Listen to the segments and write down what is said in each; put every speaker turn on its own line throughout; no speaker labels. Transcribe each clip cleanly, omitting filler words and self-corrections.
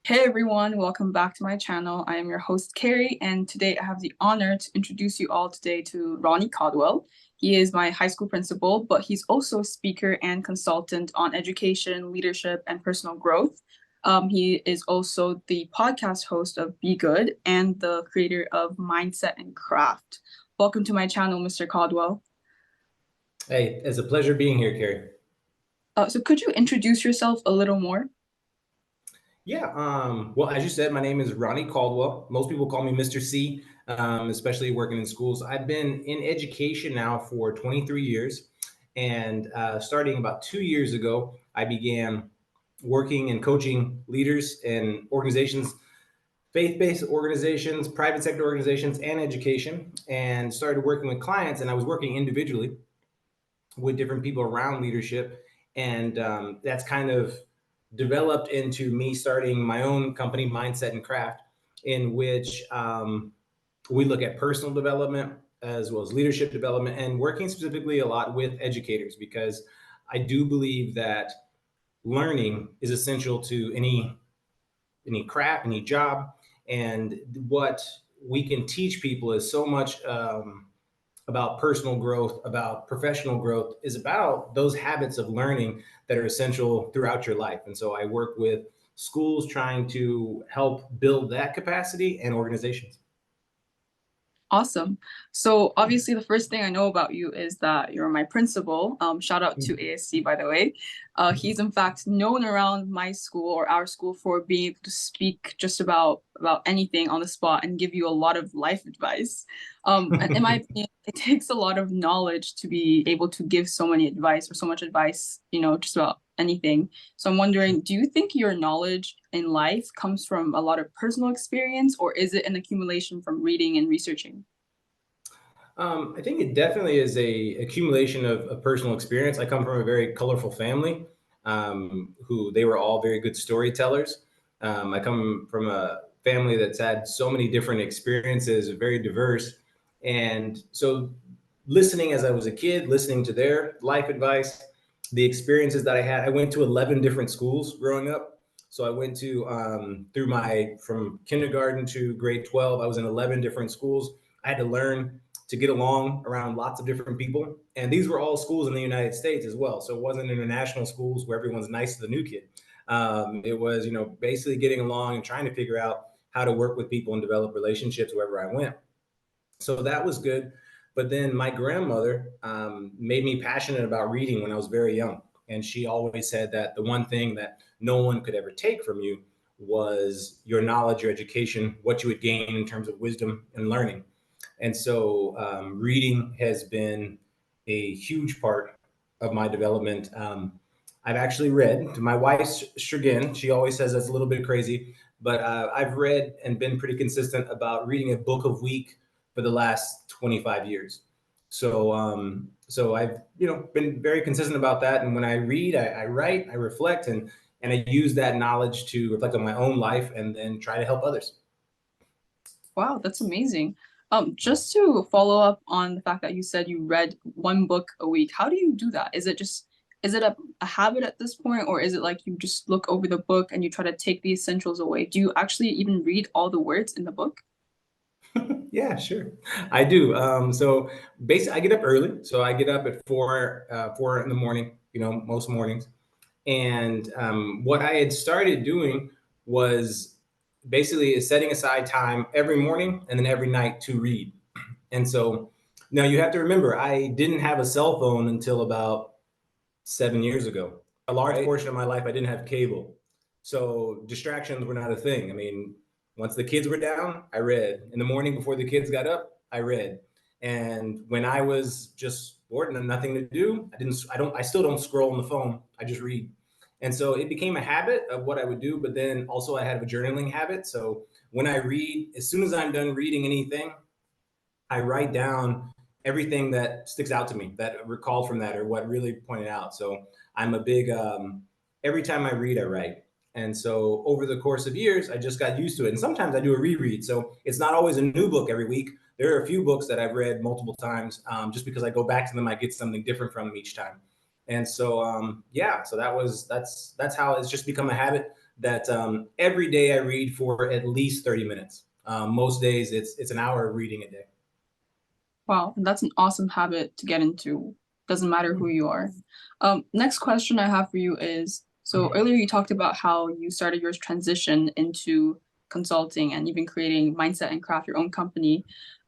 Hey everyone, welcome back to my channel. I am your host Carrie, and today I have the honor to introduce you all today to Ronnie Caldwell. He is my high school principal, but he's also a speaker and consultant on education, leadership, and personal growth. He is also the podcast host of Be Good and the creator of Mindset and Craft. Welcome to my channel, Mr. Caldwell.
Hey, it's a pleasure being here, Carrie.
So could you introduce yourself a little more?
Yeah, well, as you said, my name is Ronnie Caldwell. Most people call me Mr. C, especially working in schools. I've been in education now for 23 years, and starting about 2 years ago, I began working and coaching leaders in organizations, faith-based organizations, private sector organizations, and education, and started working with clients. And I was working individually with different people around leadership. And that's kind of developed into me starting my own company, Mindset and Craft, in which we look at personal development as well as leadership development and working specifically a lot with educators, because I do believe that learning is essential to any craft, any job. And what we can teach people is so much about personal growth, about professional growth, is about those habits of learning that are essential throughout your life. And so I work with schools trying to help build that capacity and organizations.
Awesome. So obviously the first thing I know about you is that you're my principal. Shout out to ASC, by the way. He's in fact known around my school or our school for being able to speak just about anything on the spot and give you a lot of life advice. And in my opinion, it takes a lot of knowledge to be able to give so many advice or so much advice, just about anything. So I'm wondering, do you think your knowledge in life comes from a lot of personal experience, or is it an accumulation from reading and researching?
I think it definitely is a accumulation of personal experience. I come from a very colorful family, who they were all very good storytellers. I come from a family that's had so many different experiences, very diverse. And so listening as I was a kid, listening to their life advice, the experiences that I had, I went to 11 different schools growing up. So I went to, from kindergarten to grade 12, I was in 11 different schools. I had to learn to get along around lots of different people. And these were all schools in the United States as well. So it wasn't international schools where everyone's nice to the new kid. It was, basically getting along and trying to figure out how to work with people and develop relationships wherever I went. So that was good. But then my grandmother made me passionate about reading when I was very young. And she always said that the one thing that no one could ever take from you was your knowledge, your education, what you would gain in terms of wisdom and learning. And so reading has been a huge part of my development. I've actually read, to my wife's chagrin, she always says that's a little bit crazy, but I've read and been pretty consistent about reading a book a week for the last 25 years. So I've been very consistent about that. And when I read, I write, I reflect, and I use that knowledge to reflect on my own life and then try to help others.
Wow, that's amazing. Just to follow up on the fact that you said you read one book a week, how do you do that? Is it a habit at this point, or is it like you just look over the book and you try to take the essentials away? Do you actually even read all the words in the book?
Yeah, sure. I do. So basically, I get up early. So I get up at 4 in the morning. Most mornings. And what I had started doing was basically setting aside time every morning and then every night to read. And so now you have to remember, I didn't have a cell phone until about 7 years ago. A large portion of my life, I didn't have cable. So distractions were not a thing. I mean, once the kids were down, I read. In the morning before the kids got up, I read. And when I was just bored and nothing to do, I still don't scroll on the phone. I just read. And so it became a habit of what I would do. But then also I had a journaling habit. So when I read, as soon as I'm done reading anything, I write down everything that sticks out to me, that recalled from that, or what really pointed out. So I'm a big, every time I read, I write. And so over the course of years, I just got used to it. And sometimes I do a reread. So it's not always a new book every week. There are a few books that I've read multiple times, just because I go back to them, I get something different from them each time. And so, yeah, so that's how it's just become a habit. that every day I read for at least 30 minutes. Most days it's an hour of reading a day.
Wow, that's an awesome habit to get into. Doesn't matter who you are. Next question I have for you is, so earlier you talked about how you started your transition into consulting and even creating mindset and craft your own company.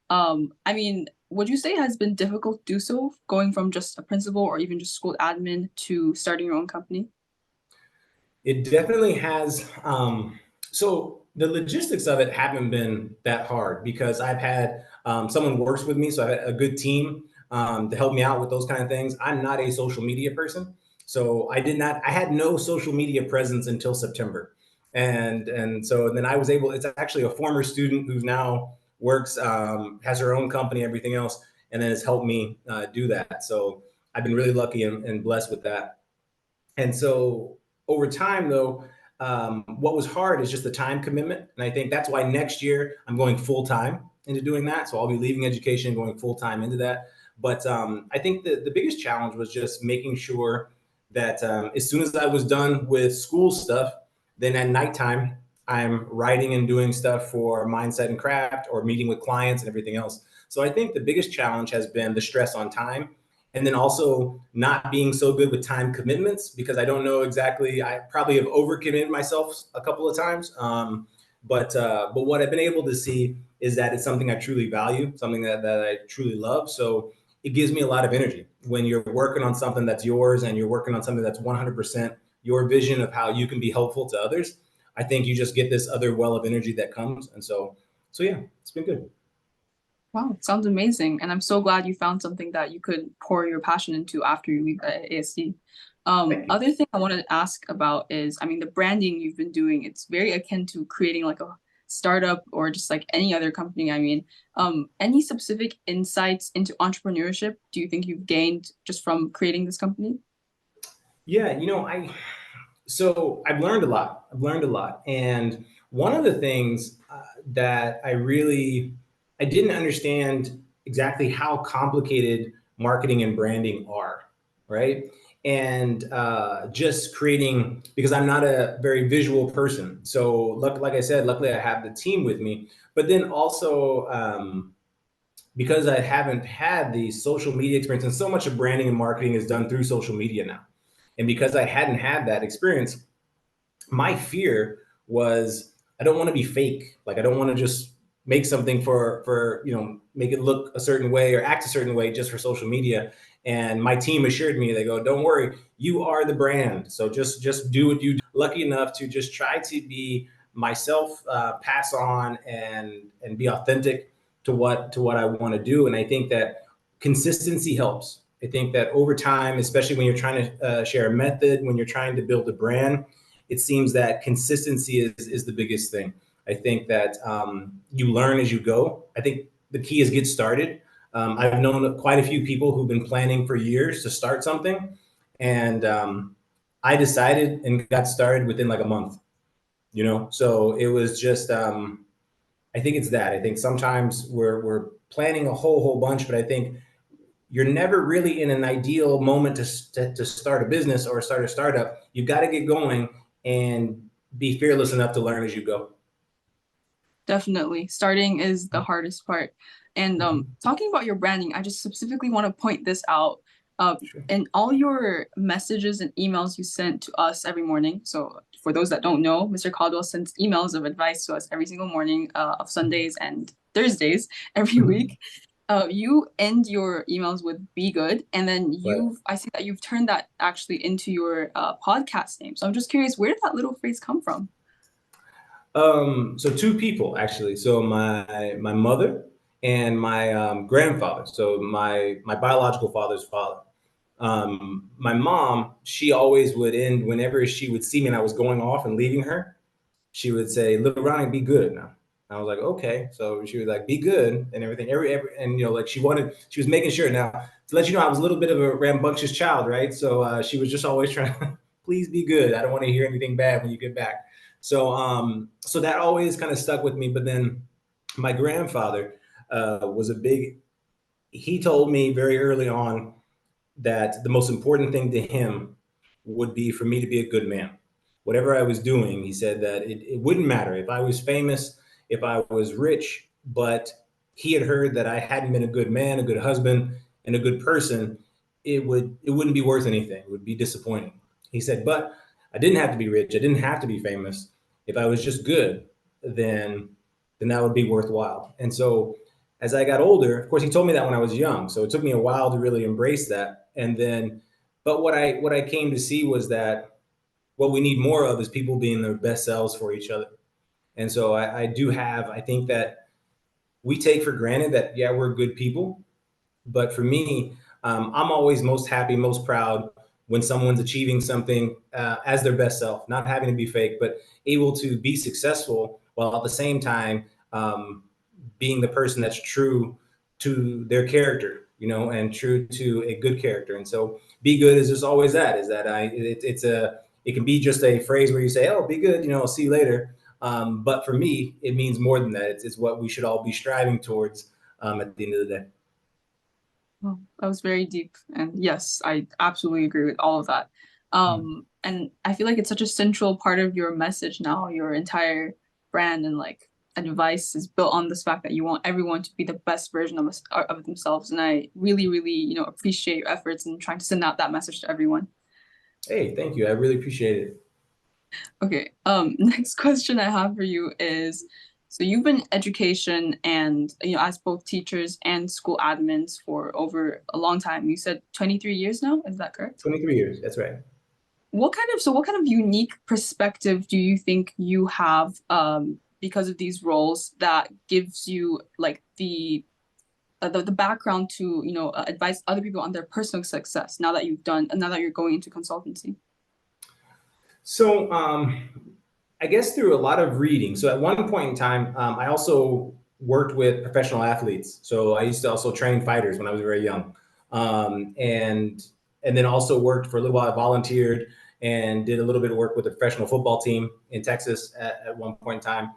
I mean, would you say it has been difficult to do so, going from just a principal or even just school admin to starting your own company?
It definitely has. So the logistics of it haven't been that hard because I've had someone works with me, so I've had a good team to help me out with those kind of things. I'm not a social media person, so I did not. I had no social media presence until September, and then I was able. It's actually a former student who's now works, has her own company, everything else, and then has helped me do that. So I've been really lucky and blessed with that. And so over time, though, what was hard is just the time commitment. And I think that's why next year I'm going full time into doing that. So I'll be leaving education and going full time into that. But I think the biggest challenge was just making sure that as soon as I was done with school stuff, then at nighttime, I'm writing and doing stuff for mindset and craft or meeting with clients and everything else. So I think the biggest challenge has been the stress on time, and then also not being so good with time commitments because I don't know exactly. I probably have overcommitted myself a couple of times, but what I've been able to see is that it's something I truly value, something that I truly love. So it gives me a lot of energy when you're working on something that's yours and you're working on something that's 100% your vision of how you can be helpful to others. I think you just get this other well of energy that comes, and so yeah, it's been good.
Wow, sounds amazing. And I'm so glad you found something that you could pour your passion into after you leave the ASC.
Thank you.
Other thing I wanted to ask about is, I mean, the branding you've been doing, it's very akin to creating like a startup or just like any other company. I mean, any specific insights into entrepreneurship do you think you've gained just from creating this company?
Yeah, so I've learned a lot. I've learned a lot, and one of the things that I didn't understand exactly how complicated marketing and branding are, right? And just creating, because I'm not a very visual person. So like I said, luckily I have the team with me, but then also because I haven't had the social media experience, and so much of branding and marketing is done through social media now. And because I hadn't had that experience, my fear was I don't want to be fake. Like I don't want to just make something for make it look a certain way or act a certain way just for social media. And my team assured me, they go, "Don't worry, you are the brand. So just do what you do." Lucky enough to just try to be myself, pass on and be authentic to what I want to do. And I think that consistency helps. I think that over time, especially when you're trying to share a method, when you're trying to build a brand, it seems that consistency is the biggest thing. I think that you learn as you go. I think the key is get started. I've known quite a few people who've been planning for years to start something, and I decided and got started within like a month. So it was just. I think it's that. I think sometimes we're planning a whole bunch, but I think you're never really in an ideal moment to start a business or start a startup. You've got to get going and be fearless enough to learn as you go.
Definitely. Starting is the hardest part. And
Mhm.
talking about your branding, I just specifically want to point this out.
Sure.
In all your messages and emails you sent to us every morning. So for those that don't know, Mr. Caldwell sends emails of advice to us every single morning of Sundays and Thursdays every
Mhm.
week. You end your emails with "Be good," and then
Right.
I see that you've turned that actually into your podcast name. So I'm just curious, where did that little phrase come from?
So two people actually. So my mother and my grandfather. So my biological father's father. My mom, she always would end whenever she would see me and I was going off and leaving her. She would say, "Little Ronnie, be good now." And I was like, "Okay." So she was like, "Be good," and everything. Every and like she was making sure. Now to let you know, I was a little bit of a rambunctious child, right? So she was just always trying to, please be good. I don't want to hear anything bad when you get back. So that always kind of stuck with me. But then my grandfather was a big. He told me very early on that the most important thing to him would be for me to be a good man. whatever I was doing, he said that it wouldn't matter if I was famous, if I was rich, but he had heard that I hadn't been a good man, a good husband, and a good person. It wouldn't be worth anything. It would be disappointing. He said, but I didn't have to be rich. I didn't have to be famous. If I was just good, then that would be worthwhile. And so as I got older, of course, he told me that when I was young. So it took me a while to really embrace that. And then, but what I came to see was that what we need more of is people being their best selves for each other. And so I think that we take for granted that, yeah, we're good people. But for me, I'm always most happy, most proud when someone's achieving something as their best self, not having to be fake, but able to be successful while at the same time being the person that's true to their character, and true to a good character. And so, be good is just always that. Is that it can be just a phrase where you say, "Oh, be good," I'll see you later. But for me, it means more than that. It's what we should all be striving towards at the end of the day.
Well, that was very deep. And yes, I absolutely agree with all of that. And I feel like it's such a central part of your message now. Your entire brand and like advice is built on this fact that you want everyone to be the best version of themselves. And I really, really, appreciate your efforts in trying to send out that message to everyone.
Hey, thank you. I really appreciate it.
Okay. Next question I have for you is, so you've been in education and as both teachers and school admins for over a long time. You said 23 years now, is that correct?
23 years. That's right.
What kind of unique perspective do you think you have because of these roles that gives you like the background to advise other people on their personal success now that you're going into consultancy?
So, I guess through a lot of reading. So, at one point in time, I also worked with professional athletes. So, I used to also train fighters when I was very young, and then also worked for a little while. I volunteered and did a little bit of work with the professional football team in Texas at one point in time.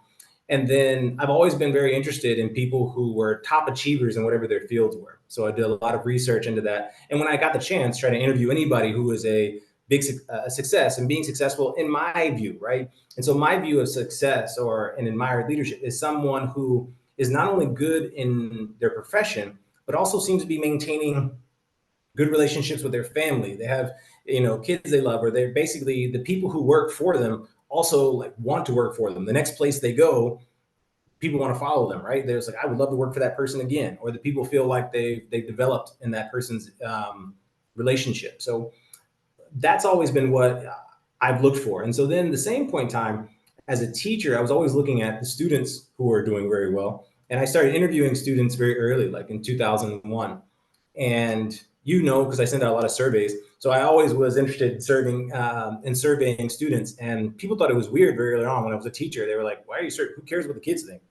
And then I've always been very interested in people who were top achievers in whatever their fields were. So I did a lot of research into that. And when I got the chance, try to interview anybody who was a big success and being successful in my view, right? And so my view of success or an admired leadership is someone who is not only good in their profession, but also seems to be maintaining good relationships with their family. They have, kids they love, or they're basically the people who work for them also like want to work for them. The next place they go, people want to follow them, right? There's like, I would love to work for that person again, or the people feel like they developed in that person's relationship. So that's always been what I've looked for. And so then the same point in time as a teacher, I was always looking at the students who are doing very well. And I started interviewing students very early, like in 2001. And because I send out a lot of surveys. So I always was interested in surveying students. And people thought it was weird very early on when I was a teacher. They were like, why are you who cares what the kids think?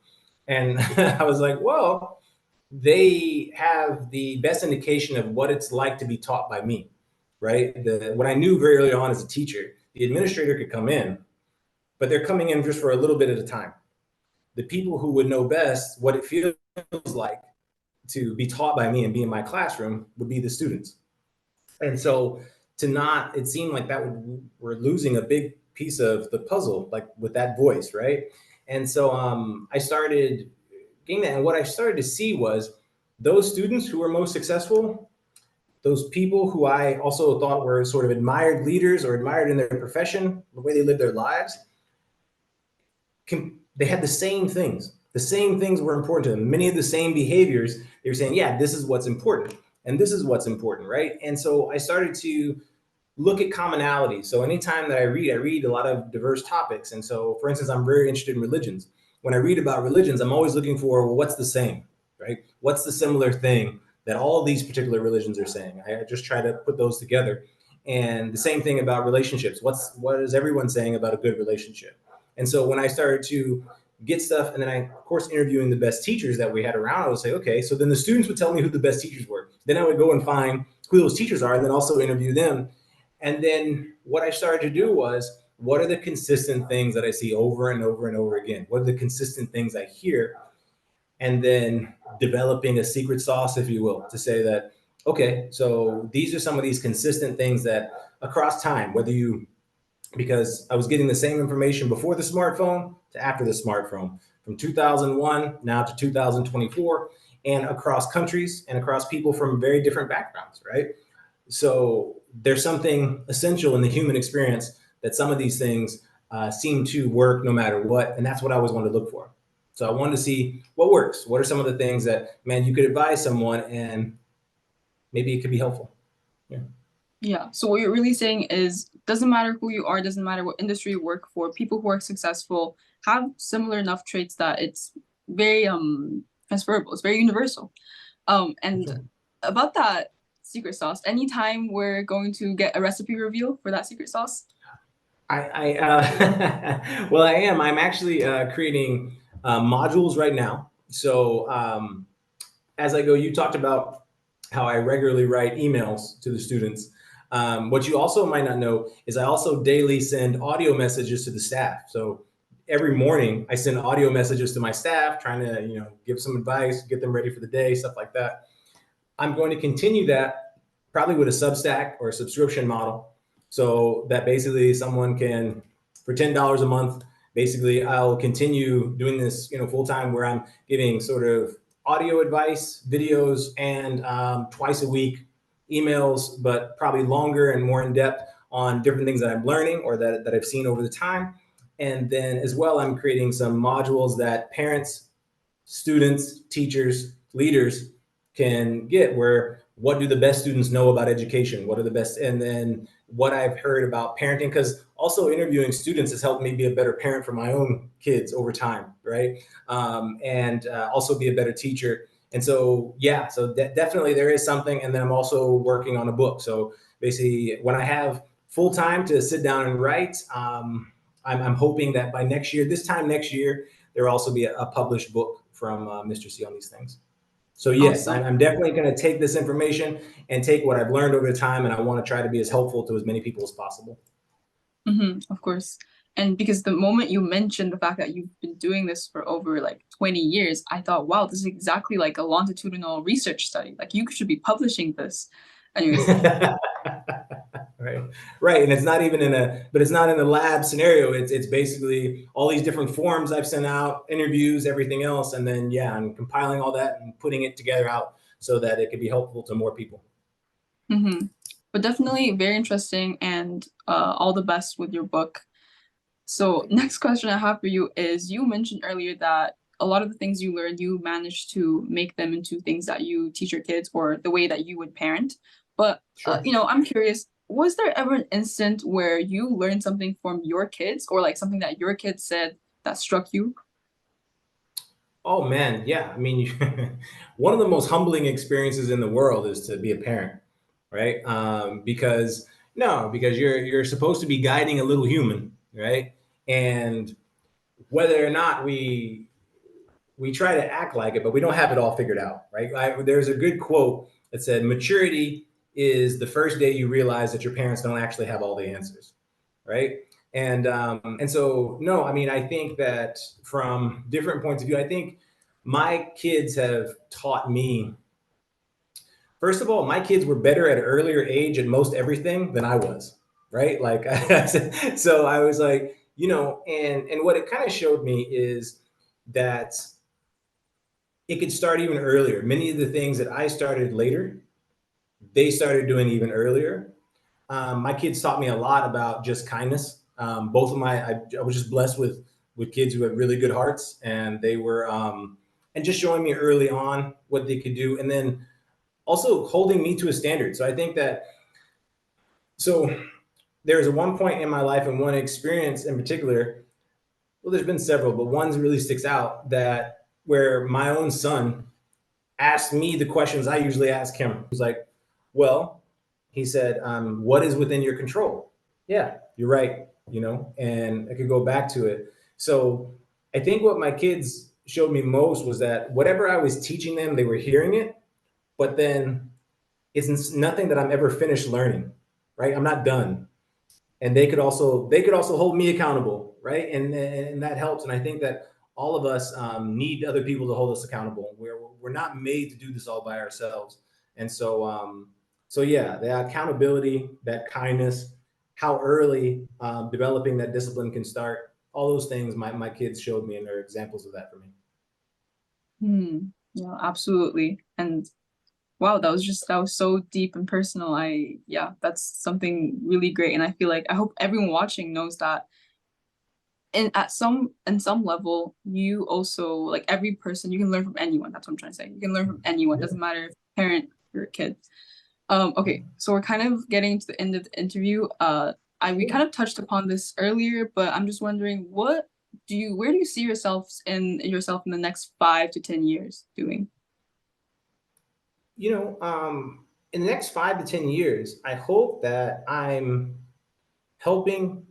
And I was like, well, they have the best indication of what it's like to be taught by me, right? What I knew very early on as a teacher, the administrator could come in, but they're coming in just for a little bit at a time. The people who would know best what it feels like to be taught by me and be in my classroom would be the students. And so it seemed like we're losing a big piece of the puzzle, like with that voice, right? And so I started getting that. And what I started to see was those students who were most successful, those people who I also thought were sort of admired leaders or admired in their profession, the way they lived their lives, they had the same things. The same things were important to them. Many of the same behaviors. They were saying, yeah, this is what's important. And this is what's important, right? And so I started to look at commonality. So anytime that I read a lot of diverse topics. And so, for instance, I'm very interested in religions. When I read about religions, I'm always looking for, well, what's the same, right? What's the similar thing that all of these particular religions are saying? I just try to put those together. And the same thing about relationships. What is everyone saying about a good relationship? And so when I started to get stuff, and then I, of course, interviewing the best teachers that we had around, I would say, okay, so then the students would tell me who the best teachers were. Then I would go and find who those teachers are and then also interview them. And then what I started to do was, what are the consistent things that I see over and over and over again? What are the consistent things I hear? And then developing a secret sauce, if you will, to say that, okay, so these are some of these consistent things that across time, whether you because I was getting the same information before the smartphone to after the smartphone, from 2001 now to 2024, and across countries and across people from very different backgrounds, right? So there's something essential in the human experience that some of these things seem to work no matter what. And that's what I always wanted to look for. So I wanted to see what works. What are some of the things that, man, you could advise someone and maybe it could be helpful. Yeah.
Yeah. So what you're really saying is doesn't matter who you are, doesn't matter what industry you work for, people who are successful have similar enough traits that it's very transferable, it's very universal. And
Sure.
about that secret sauce, anytime we're going to get a recipe reveal for that secret sauce?
Well, I am. I'm actually creating modules right now. So as I go, you talked about how I regularly write emails to the students. What you also might not know is I also daily send audio messages to the staff. So every morning I send audio messages to my staff, trying to, give some advice, get them ready for the day, stuff like that. I'm going to continue that probably with a Substack or a subscription model, so that basically someone can, for $10 a month, basically I'll continue doing this, full time, where I'm giving sort of audio advice, videos, and twice a week emails, but probably longer and more in depth on different things that I'm learning or that I've seen over the time. And then as well, I'm creating some modules that parents, students, teachers, leaders can get, where what do the best students know about education? What are the best, and then what I've heard about parenting, because also interviewing students has helped me be a better parent for my own kids over time, right? And also be a better teacher. And so, yeah, so definitely there is something. And then I'm also working on a book. So basically, when I have full time to sit down and write, I'm hoping that by next year, this time next year, there will also be a published book from Mr. C on these things. So yes,
Awesome.
I'm definitely going to take this information and take what I've learned over time, and I want to try to be as helpful to as many people as possible.
Of course. And because the moment you mentioned the fact that you've been doing this for over like 20 years, I thought, wow, this is exactly like a longitudinal research study. Like you should be publishing this. Anyways.
Right, right, and it's not even but it's not in a lab scenario. It's basically all these different forms I've sent out, interviews, everything else, and then yeah, I'm compiling all that and putting it together out so that it could be helpful to more people.
But definitely very interesting and all the best with your book. So next question I have for you is you mentioned earlier that a lot of the things you learned, you managed to make them into things that you teach your kids or the way that you would parent. But,
Sure.
I'm curious, was there ever an instant where you learned something from your kids or like something that your kids said that struck you?
Oh man, yeah. I mean, one of the most humbling experiences in the world is to be a parent, right? Because no, because you're supposed to be guiding a little human, right? And whether or not we try to act like it, but we don't have it all figured out, right? There's a good quote that said, "Maturity is the first day you realize that your parents don't actually have all the answers," right? And so no, I mean, I think that from different points of view, I think my kids have taught me. First of all, my kids were better at an earlier age at most everything than I was, right? Like, so I was like, and what it kind of showed me is that it could start even earlier. Many of the things that I started later, they started doing even earlier. My kids taught me a lot about just kindness. Both of I was just blessed with kids who had really good hearts, and they were, and just showing me early on what they could do, and then also holding me to a standard. So I think that, so there's a one point in my life and one experience in particular. Well, there's been several, but one really sticks out, that where my own son asked me the questions I usually ask him. He's like, well, he said, what is within your control? Yeah, you're right. And I could go back to it. So I think what my kids showed me most was that whatever I was teaching them, they were hearing it, but then it's nothing that I'm ever finished learning, right? I'm not done. And they could also hold me accountable, right? And that helps. And I think that all of us need other people to hold us accountable. We're not made to do this all by ourselves. And so yeah, the accountability, that kindness, how early developing that discipline can start. All those things my kids showed me, and they're examples of that for me.
Yeah, absolutely. And wow, that was so deep and personal. Yeah, that's something really great. And I feel like I hope everyone watching knows that in some level, you also like every person, you can learn from anyone. That's what I'm trying to say. You can learn from anyone.
Yeah.
Doesn't matter if parent or kid. Okay, so we're kind of getting to the end of the interview. We kind of touched upon this earlier, but I'm just wondering, where do you see yourself in the next 5 to 10 years doing?
You know, in the next 5 to 10 years, I hope that I'm helping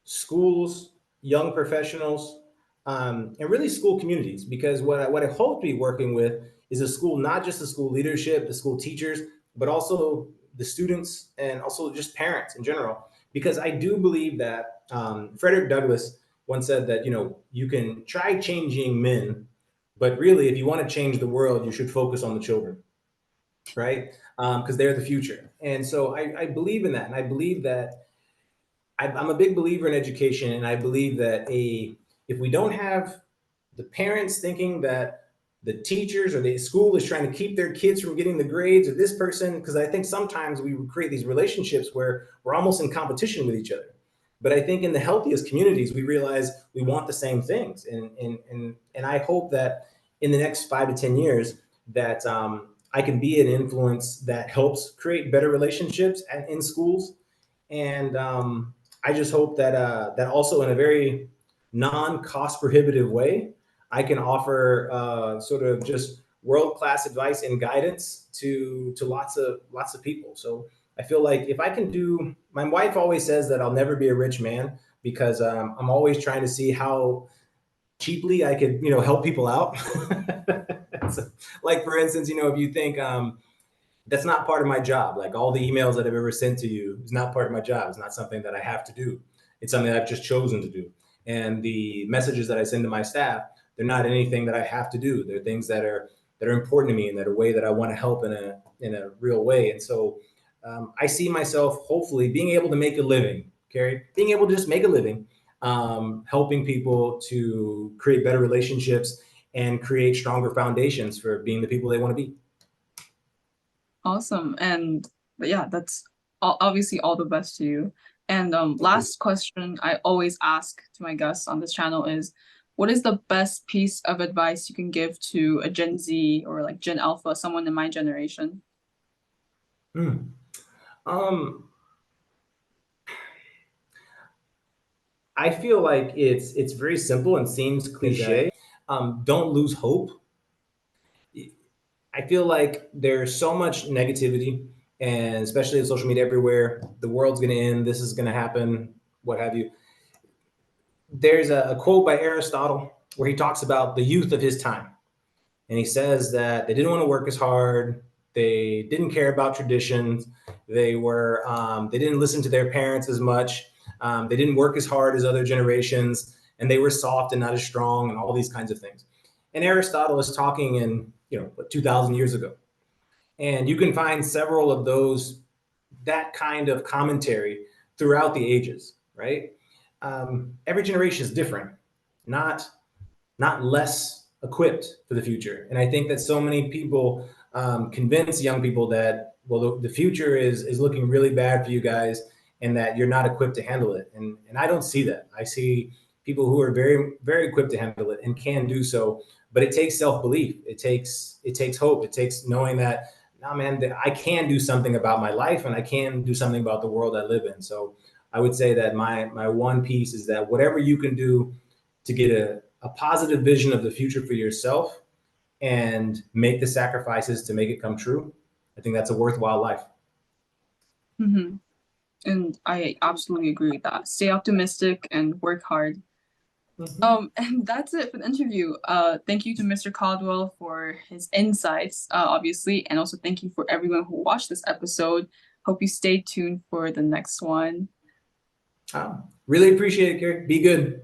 schools, young professionals, and really school communities. Because what I hope to be working with is a school, not just the school leadership, the school teachers, but also the students and also just parents in general. Because I do believe that Frederick Douglass once said that, you know, you can try changing men, but really, if you want to change the world, you should focus on the children, right? Because they're the future. And so I believe in that. And I believe that I'm a big believer in education, and I believe that if we don't have the parents thinking that the teachers or the school is trying to keep their kids from getting the grades, or this person, because I think sometimes we create these relationships where we're almost in competition with each other. But I think in the healthiest communities, we realize we want the same things, and I hope that in the next 5 to 10 years that I can be an influence that helps create better relationships in schools, and I just hope that that also in a very non-cost prohibitive way, I can offer sort of just world-class advice and guidance to lots of people. So I feel like if I can do, my wife always says that I'll never be a rich man because I'm always trying to see how cheaply I could, you know, help people out. So, like for instance, you know, if you think that's not part of my job. Like all the emails that I've ever sent to you is not part of my job. It's not something that I have to do. It's something that I've just chosen to do. And the messages that I send to my staff, they're not anything that I have to do. They're things that are important to me and that are a way that I want to help in a real way. And so I see myself hopefully being able to make a living, Carrie, being able to just make a living, helping people to create better relationships and create stronger foundations for being the people they want to be.
Awesome. And but yeah, that's obviously all the best to you. And
Thank you.
last question I always ask to my guests on this channel is, what is the best piece of advice you can give to a Gen Z or like Gen Alpha, someone in my generation?
Mm. Um, I feel like it's very simple and seems cliche. Don't lose hope. I feel like there's so much negativity, and especially in social media everywhere. The world's going to end. This is going to happen. What have you? There's a quote by Aristotle where he talks about the youth of his time, and he says that they didn't want to work as hard. They didn't care about traditions. They didn't listen to their parents as much. They didn't work as hard as other generations, and they were soft and not as strong, and all these kinds of things. And Aristotle is talking in 2,000 years ago, and you can find several of those that kind of commentary throughout the ages, right? Every generation is different, not not less equipped for the future. And I think that so many people convince young people that, well, the future is looking really bad for you guys, and that you're not equipped to handle it. And I don't see that. I see people who are very very equipped to handle it and can do so. But it takes self belief. It takes hope. It takes knowing that, nah, man, that I can do something about my life and I can do something about the world I live in. So I would say that my one piece is that whatever you can do to get a positive vision of the future for yourself and make the sacrifices to make it come true, I think that's a worthwhile life.
Hmm. And I absolutely agree with that. Stay optimistic and work hard.
Mm-hmm.
And that's it for the interview. Thank you to Mr. Caldwell for his insights, obviously, and also thank you for everyone who watched this episode. Hope you stay tuned for the next one.
Really appreciate it, Gary. Be good.